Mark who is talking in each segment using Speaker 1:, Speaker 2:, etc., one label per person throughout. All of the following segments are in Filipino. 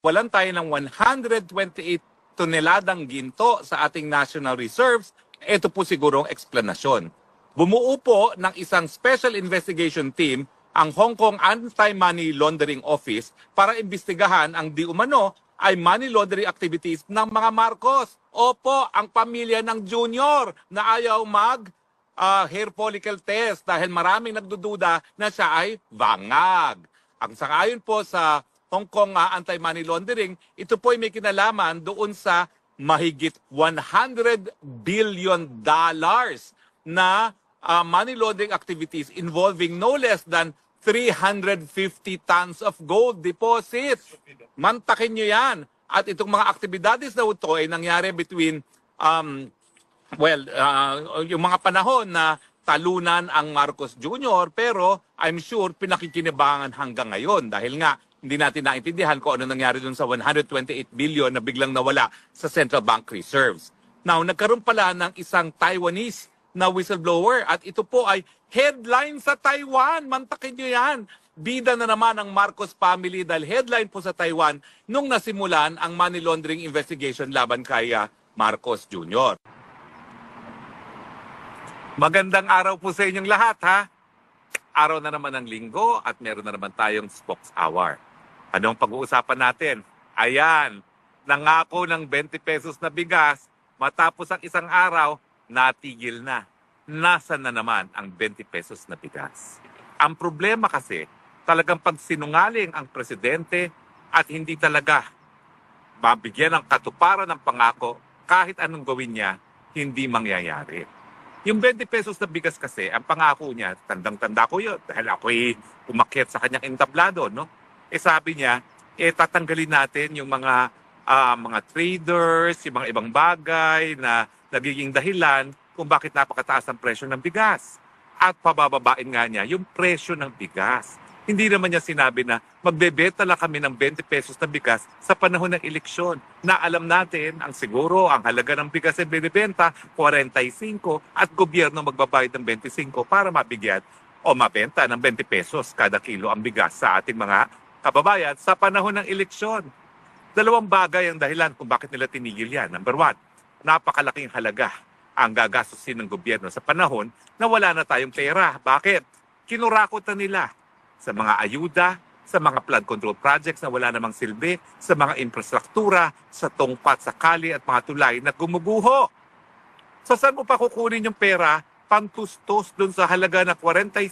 Speaker 1: nawalan tayo ng 128 toneladang ginto sa ating national reserves, ito po siguro ang eksplanasyon. Bumuo po ng isang special investigation team ang Hong Kong Anti-Money Laundering Office para imbestigahan ang di umano ay money laundering activities ng mga Marcos. Opo, ang pamilya ng Junior na ayaw hair follicle test dahil maraming nagdududa na siya ay bangag. Ang sangayon po sa Hong Kong Anti-Money Laundering, ito po ay may kinalaman doon sa mahigit $100 billion na money laundering activities involving no less than 350 tons of gold deposit. Mantakin nyo yan. At itong mga aktibidades na ito ay nangyari between, yung mga panahon na talunan ang Marcos Jr. Pero I'm sure pinakikinabangan hanggang ngayon dahil nga hindi natin naintindihan kung ano nangyari dun sa 128 billion na biglang nawala sa Central Bank Reserves. Now, nagkaroon pala ng isang Taiwanese na whistleblower at ito po ay headline sa Taiwan. Mantakin nyo yan. Bida na naman ang Marcos family dahil headline po sa Taiwan nung nasimulan ang money laundering investigation laban kay Marcos Jr. Magandang araw po sa inyong lahat, ha? Araw na naman ng linggo at meron na naman tayong Spokes Hour. Anong pag-uusapan natin? Ayan, nangako ng 20 pesos na bigas, matapos ang isang araw, natigil na. Nasaan na naman ang 20 pesos na bigas? Ang problema kasi, talagang pag sinungaling ang presidente at hindi talaga mabigyan ng katuparan ng pangako, kahit anong gawin niya, hindi mangyayari. Yung 20 pesos na bigas kasi, ang pangako niya, tandang-tanda ko yun, dahil ako'y umakyat sa kanyang entablado, no? Sabi niya, tatanggalin natin yung mga traders, yung mga ibang bagay na nagiging dahilan kung bakit napakataas ang presyo ng bigas. At pabababain nga niya yung presyo ng bigas. Hindi naman niya sinabi na magbebenta lang kami ng 20 pesos na bigas sa panahon ng eleksyon. Na alam natin, ang siguro, ang halaga ng bigas ay binibenta, 45 at gobyerno magbabayad ng 25 para mabigyan o mabenta ng 20 pesos kada kilo ang bigas sa ating mga kababayan sa panahon ng eleksyon. Dalawang bagay ang dahilan kung bakit nila tinigil yan. Number one, napakalaking halaga ang gagastusin ng gobyerno sa panahon na wala na tayong pera. Bakit? Kinurakot na nila sa mga ayuda, sa mga flood control projects na wala namang silbi, sa mga infrastruktura, sa tungpat, sa kali at mga tulay na gumuguho. So saan mo pa kukunin yung pera? Pantustos dun sa halaga na 45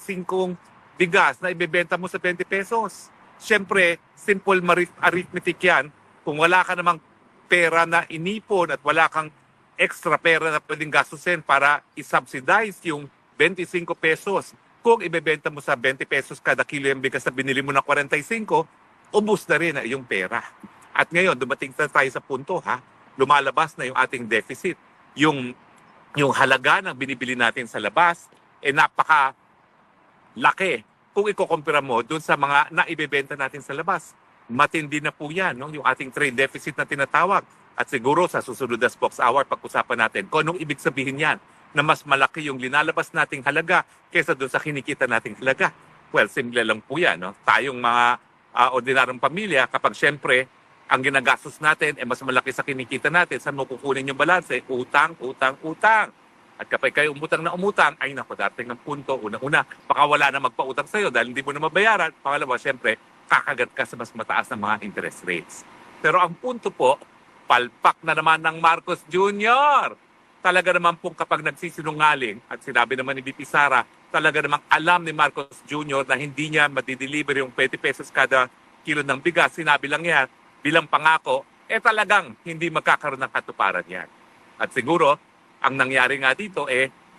Speaker 1: bigas na ibebenta mo sa 20 pesos. Siyempre, simple arithmetic yan. Kung wala ka namang pera na inipon at wala kang extra pera na pwedeng gastusin para isubsidize yung 25 pesos, kung ibebenta mo sa 20 pesos kada kilo yung bigas na binili mo ng 45, ubos na rin yung pera. At ngayon, dumating na tayo sa punto, lumalabas na yung ating deficit. Yung halaga ng binibili natin sa labas, napaka-laki kung ikukumpira mo dun sa mga naibebenta natin sa labas. Matindi na po yan, no? Yung ating trade deficit na tinatawag. At siguro sa susunod na Spokes Hour, pag-usapan natin kung anong ibig sabihin yan, na mas malaki yung linalabas nating halaga kaysa doon sa kinikita nating halaga. Well, simple lang po yan. No? Tayong mga ordinaryong pamilya, kapag syempre, ang ginagastos natin mas malaki sa kinikita natin, saan mo kukunin yung balanse? Utang, utang, utang. At kapag kayo umutang na umutang, ay naku, dating ng punto, unang-una, baka wala na magpautang sa'yo dahil hindi mo na mabayaran. Pangalawa, syempre, kakagat ka sa mas mataas na mga interest rates. Pero ang punto po, palpak na naman ng Marcos Jr. Talaga naman pong kapag nagsisinungaling, at sinabi naman ni VP Sara, talaga namang alam ni Marcos Jr. na hindi niya madideliver yung 20 pesos kada kilo ng bigas. Sinabi lang yan, bilang pangako, talagang hindi magkakaroon ng katuparan yan. At siguro, ang nangyari nga dito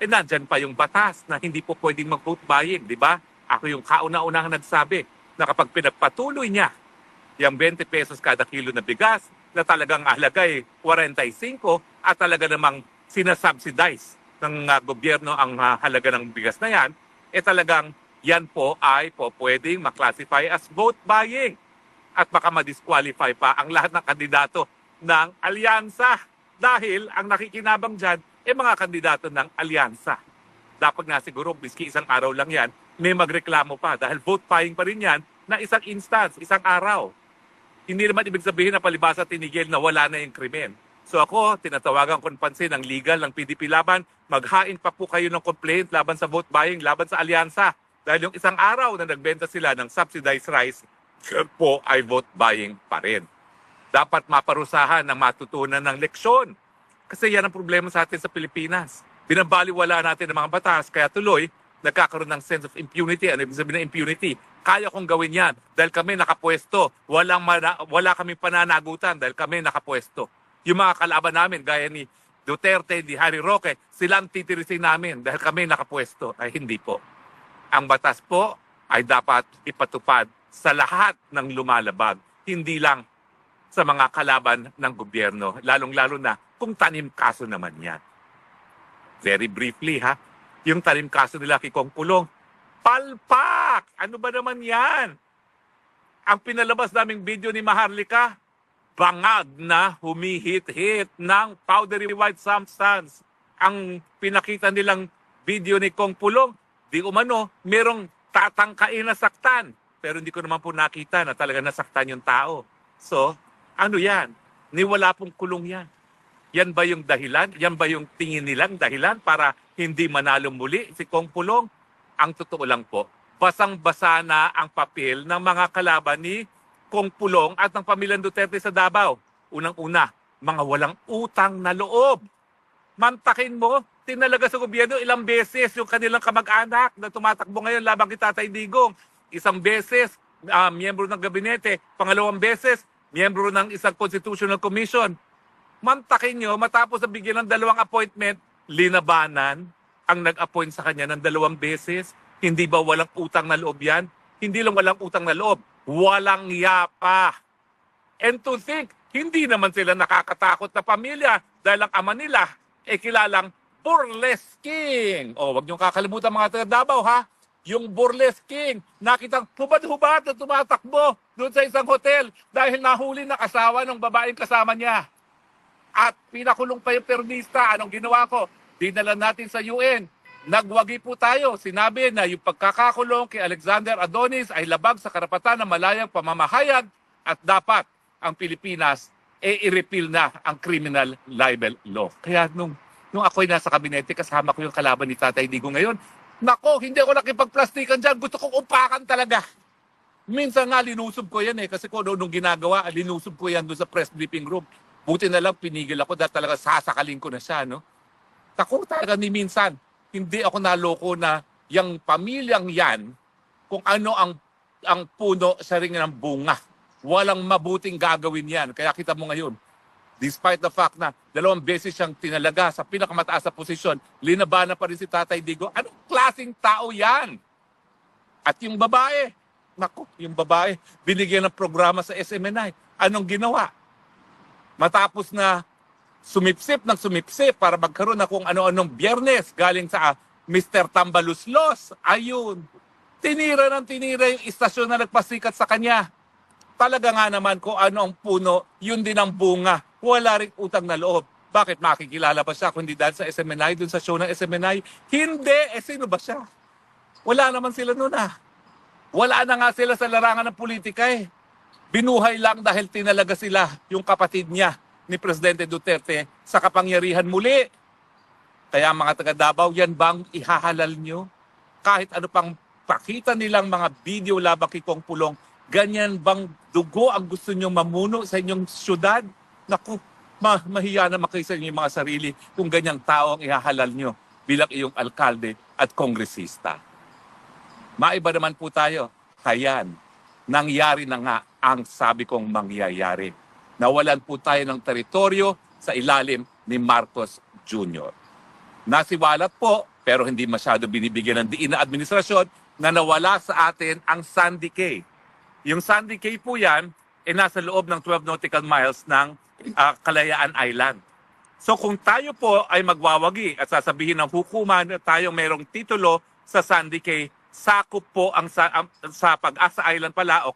Speaker 1: nandyan pa yung batas na hindi po pwedeng mag-vote buying, di ba? Ako yung kauna-unang nagsabi na kapag pinagpatuloy niya yung 20 pesos kada kilo na bigas, na talagang alagay 45 at talaga namang sinasubsidize ng gobyerno ang halaga ng bigas na yan, talagang yan po ay pwedeng maklasify as vote buying. At baka ma-disqualify pa ang lahat ng kandidato ng alyansa. Dahil ang nakikinabang dyan, mga kandidato ng alyansa. Dapat nga siguro, biski isang araw lang yan, may magreklamo pa. Dahil vote buying pa rin yan na isang instance, isang araw. hindi naman ibig sabihin na palibasa tinigil na wala na yung krimen. So ako, tinatawagan ko ng pansin ang legal ng PDP Laban, maghain pa po kayo ng complaint laban sa vote buying, laban sa alyansa. Dahil yung isang araw na nagbenta sila ng subsidized rice, po ay vote buying pa rin. Dapat maparusahan ng matutunan ng leksyon. Kasi yan ang problema sa atin sa Pilipinas. Binabaliwala natin ang mga batas, kaya tuloy, nagkakaroon ng sense of impunity. Ano ibig sabihin ng impunity? Kaya kong gawin yan dahil kami nakapwesto. Wala kaming pananagutan dahil kami nakapwesto. Yung mga kalaban namin, gaya ni Duterte, ni Harry Roque, sila ang titirisin namin dahil kami nakapwesto. Ay hindi po. Ang batas po ay dapat ipatupad sa lahat ng lumalabag, hindi lang sa mga kalaban ng gobyerno, lalong-lalo na kung tanim kaso naman yan. Very briefly ha, yung tanim kaso nila kay Kong Pulong, palpak! Ano ba naman yan? Ang pinalabas naming video ni Maharlika, bangag na humihit-hit ng powdery white substance. Ang pinakita nilang video ni Kong Pulong, di umano, merong tatangkain na saktan. Pero hindi ko naman po nakita na talaga nasaktan yung tao. So, ano yan? Niwala pong kulong yan. Yan ba yung dahilan? Yan ba yung tingin nilang dahilan para hindi manalo muli si Kong Pulong? Ang totoo lang po, basang-basa na ang papel ng mga kalaban ni Kong Pulong at ng pamilyang Duterte sa Davao. Unang-una, mga walang utang na loob. Mantakin mo, tinalaga sa gobyerno ilang beses yung kanilang kamag-anak na tumatakbo ngayon labang kay Tatay Digong. Isang beses, miyembro ng gabinete. Pangalawang beses, miyembro ng isang constitutional commission. Mantakin nyo, matapos na bigyan ng 2 appointment, linabanan ang nag-appoint sa kanya ng 2 beses. Hindi ba walang utang na loob yan? Hindi lang walang utang na loob, walang yapa. And to think, hindi naman sila nakakatakot na pamilya dahil ang ama nila ay kilalang Burlesque King. O, wag niyong kakalimutan mga taga Davao ha. Yung Burlesque King, nakitang hubad-hubad na tumatakbo doon sa isang hotel dahil nahuli na asawa ng babaeng kasama niya. At pinakulong pa yung permista. Anong ginawa ko? Dinala natin sa UN. Nagwagi po tayo. Sinabi na yung pagkakakulong kay Alexander Adonis ay labag sa karapatan ng malayang pamamahayag at dapat ang Pilipinas i-repeal na ang criminal libel law. Kaya nung ako'y nasa kabinete, kasama ko yung kalaban ni Tatay Digong ngayon, nako, hindi ako nakipagplastikan dyan. Gusto kong upakan talaga. Minsan nga, linusob ko yan kasi kung nung ginagawa, linusob ko yan doon sa press briefing room. Buti na lang, pinigil ako dahil talaga sasakalin ko na siya, no? Tako talaga ni minsan, hindi ako naloko na yung pamilyang yan, kung ano ang puno sa ring ng bunga. Walang mabuting gagawin yan. Kaya kita mo ngayon, despite the fact na 2 beses siyang tinalaga sa pinakamataas na posisyon, linabanan pa rin si Tatay Digong. Anong klaseng tao yan? At yung babae, naku, yung babae, binigyan ng programa sa SMNI. Anong ginawa? Matapos na sumipsip para magkaroon na kung ano-anong Biyernes galing sa Mr. Tambaluslos, ayun, tinira yung istasyon na nagpasikat sa kanya. Talaga nga naman kung ano ang puno, yun din ang bunga. Wala rin utang na loob. Bakit makikilala pa siya kung hindi dahil sa SMNI, dun sa show ng SMNI? Hindi! Sino ba siya? Wala naman sila nun Wala na nga sila sa larangan ng politika Binuhay lang dahil tinalaga sila yung kapatid niya ni Presidente Duterte sa kapangyarihan muli. Kaya mga taga Davao, yan bang ihahalal nyo? Kahit ano pang pakita nilang mga video labang kay Kong Pulong, ganyan bang dugo ang gusto nyo mamuno sa inyong syudad? Naku, mahiya naman kayo sa inyong mga sarili kung ganyang tao ang ihahalal nyo bilang iyong alkalde at kongresista. Maiba naman po tayo. Hayan, nangyari na nga ang sabi kong mangyayari. Nawalan po tayo ng teritoryo sa ilalim ni Marcos Jr. Nasiwalat po, pero hindi masyado binibigyan ng diin na administrasyon na nawala sa atin ang Sandy Cay. Yung Sandy Cay po yan, nasa loob ng 12 nautical miles ng Kalayaan Island. So kung tayo po ay magwawagi at sasabihin ng hukuman na tayo mayroong titulo sa Sandy Cay, sakop po ang sa Pag-asa Island pala o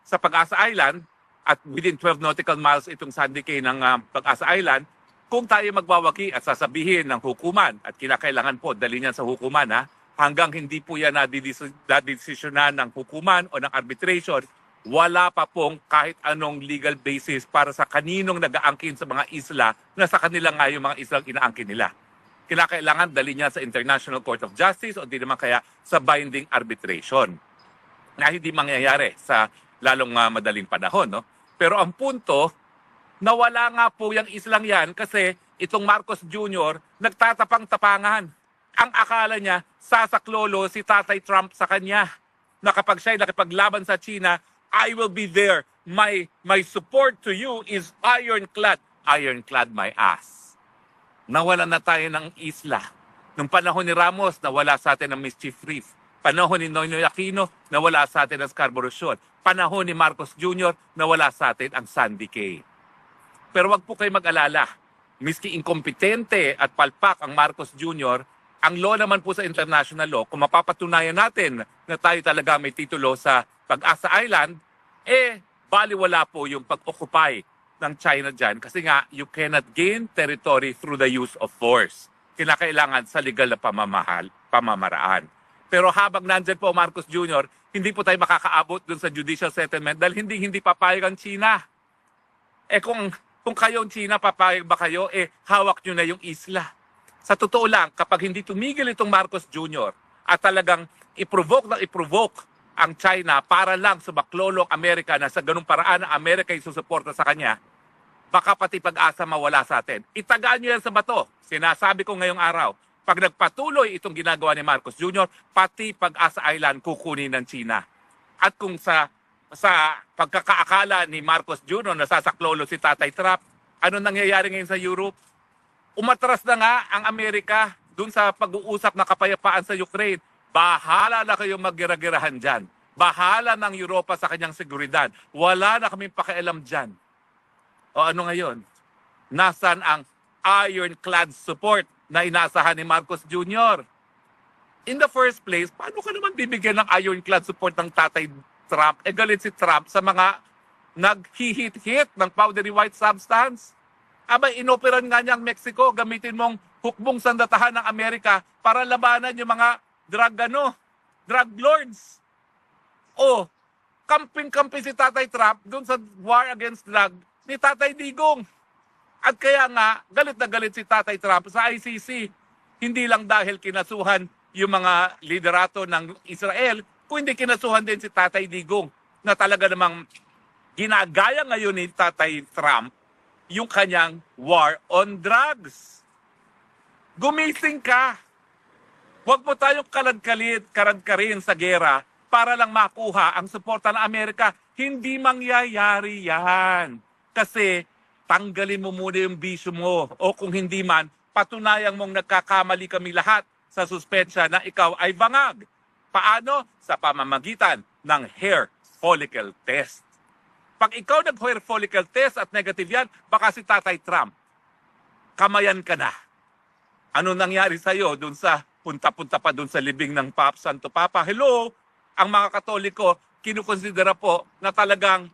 Speaker 1: sa Pag-asa Island at within 12 nautical miles itong Sandy Cay ng Pag-asa Island, kung tayo magwawagi at sasabihin ng hukuman at kinakailangan po dali niyan sa hukuman hanggang hindi po yan nadidesisyonan ng hukuman o ng arbitration, wala pa pong kahit anong legal basis para sa kaninong nag-aangkin sa mga isla na sa kanila nga yung mga islang inaangkin nila. Kinakailangan dali niya sa International Court of Justice o di naman kaya sa binding arbitration na hindi mangyayari sa lalong madaling panahon. No? Pero ang punto, nawala nga po yung islang yan kasi itong Marcos Jr. nagtatapang-tapangan. Ang akala niya, sasaklolo si Tatay Trump sa kanya na kapag siya'y nakipaglaban sa China, I will be there. My support to you is ironclad. Ironclad my ass. Nawalan na tayo ng isla. Nung panahon ni Ramos, nawala sa atin ang Mischief Reef. Panahon ni Noynoy Aquino, nawala sa atin ang Scarborough Shoal. Panahon ni Marcos Jr., nawala sa atin ang Sandy Cay. Pero wag po kayo mag-alala. Miski inkompetente at palpak ang Marcos Jr., ang law naman po sa international law, kung mapapatunayan natin na tayo talaga may titulo sa Pag-asa Island, baliwala po yung pag-occupy ng China dyan kasi nga you cannot gain territory through the use of force. Kinakailangan sa legal na pamamaraan. Pero habang nandyan po Marcos Jr., hindi po tayo makakaabot dun sa judicial settlement dahil hindi papayag ang China. Kung kayong China, papayag ba kayo? Hawak nyo na yung isla. Sa totoo lang, kapag hindi tumigil itong Marcos Jr. at talagang i-provoke ang China para lang sumaklolo ang Amerika na sa ganung paraan ang Amerika ay susuporta sa kanya, baka pati pag-asa mawala sa atin. Itagaan nyo yan sa bato. Sinasabi ko ngayong araw, pag nagpatuloy itong ginagawa ni Marcos Jr., pati Pag-asa Island kukunin ng China. At kung sa pagkakaakala ni Marcos Jr. na sasaklolo si Tatay Trump, ano nangyayari ngayon sa Europe? Umatras na nga ang Amerika dun sa pag-uusap na kapayapaan sa Ukraine. Bahala na kayong mag-gira-girahan dyan. Bahala ng Europa sa kanyang seguridad. Wala na kaming pakialam dyan. O ano ngayon? Nasaan ang ironclad support na inaasahan ni Marcos Jr.? In the first place, paano ka naman bibigyan ng ironclad support ng Tatay Trump? Galit si Trump sa mga naghihit-hit ng powdery white substance. Inoperan nga niya ang Mexico, gamitin mong hukbong sandatahan ng Amerika para labanan yung mga drug lords. Kamping-kampi si Tatay Trump dun sa war against drug ni Tatay Digong. At kaya nga, galit na galit si Tatay Trump sa ICC. Hindi lang dahil kinasuhan yung mga liderato ng Israel, kundi kinasuhan din si Tatay Digong na talaga namang ginagaya ngayon ni Tatay Trump yung kanyang war on drugs. Gumising ka. Huwag mo tayong karadkarin sa gera para lang makuha ang suporta ng Amerika. Hindi mangyayari yan. Kasi tanggalin mo muna yung bisyo mo. O kung hindi man, patunayang mong nagkakamali kami lahat sa suspensya na ikaw ay bangag. Paano? Sa pamamagitan ng hair follicle test. Pag ikaw nag-hair follicle test at negative yan, baka si Tatay Trump, kamayan ka na. Ano nangyari sa'yo dun sa punta-punta pa dun sa libing ng Santo Papa? Hello? Ang mga Katoliko, kinukonsidera po na talagang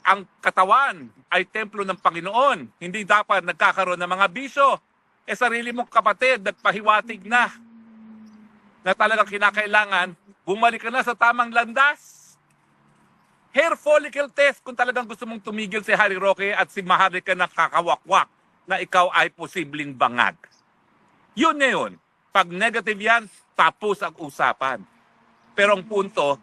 Speaker 1: ang katawan ay templo ng Panginoon. Hindi dapat nagkakaroon ng mga bisyo. Sarili mong kapatid, nagpahiwatig na talagang kinakailangan, bumalik ka na sa tamang landas. Hair follicle test kung talagang gusto mong tumigil si Harry Roque at si Maharlika na kakawakwak na ikaw ay posibleng bangag. Yun na yun. Pag negative yan, tapos ang usapan. Pero ang punto,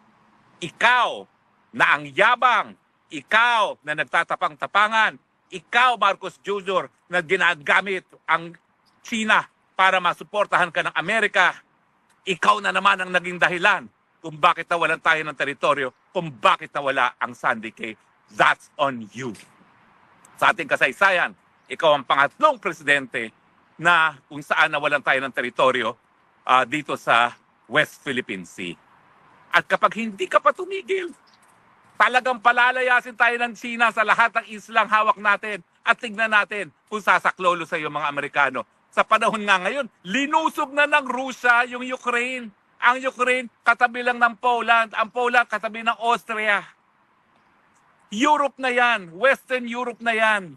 Speaker 1: ikaw na ang yabang, ikaw na nagtatapang-tapangan, ikaw Marcos Jr. na ginagamit ang China para masuportahan ka ng Amerika, ikaw na naman ang naging dahilan kung bakit nawalan tayo ng teritoryo, kung bakit nawala ang Sandy Cay. That's on you. Sa ating kasaysayan, ikaw ang pangatlong presidente na kung saan nawalan tayo ng teritoryo dito sa West Philippine Sea. At kapag hindi ka pa tumigil, talagang palalayasin tayo ng China sa lahat ng islang hawak natin at tignan natin kung sasaklolo sa iyo mga Amerikano. Sa panahon nga ngayon, linusog na ng Russia yung Ukraine. Ang Ukraine, katabi lang ng Poland. Ang Poland, katabi ng Austria. Europe na yan. Western Europe na yan.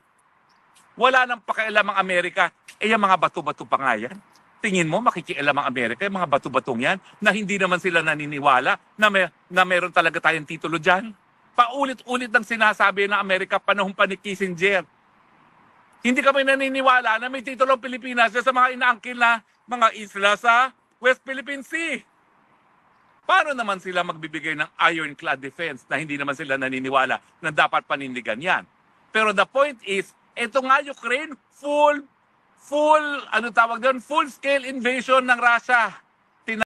Speaker 1: Wala nang pakialam ang Amerika. Yung mga bato-bato pa nga yan. Tingin mo, makikialam ang Amerika, yung mga bato-batong yan, na hindi naman sila naniniwala na meron talaga tayong titulo dyan. Paulit-ulit ng sinasabi ng Amerika panahon pa ni Kissinger. Hindi kami naniniwala na may titulong Pilipinas sa mga inaangkin na mga isla sa West Philippine Sea. Paano naman sila magbibigay ng ironclad defense na hindi naman sila naniniwala na dapat panindigan yan? Pero the point is, ito nga Ukraine, full scale invasion ng Russia.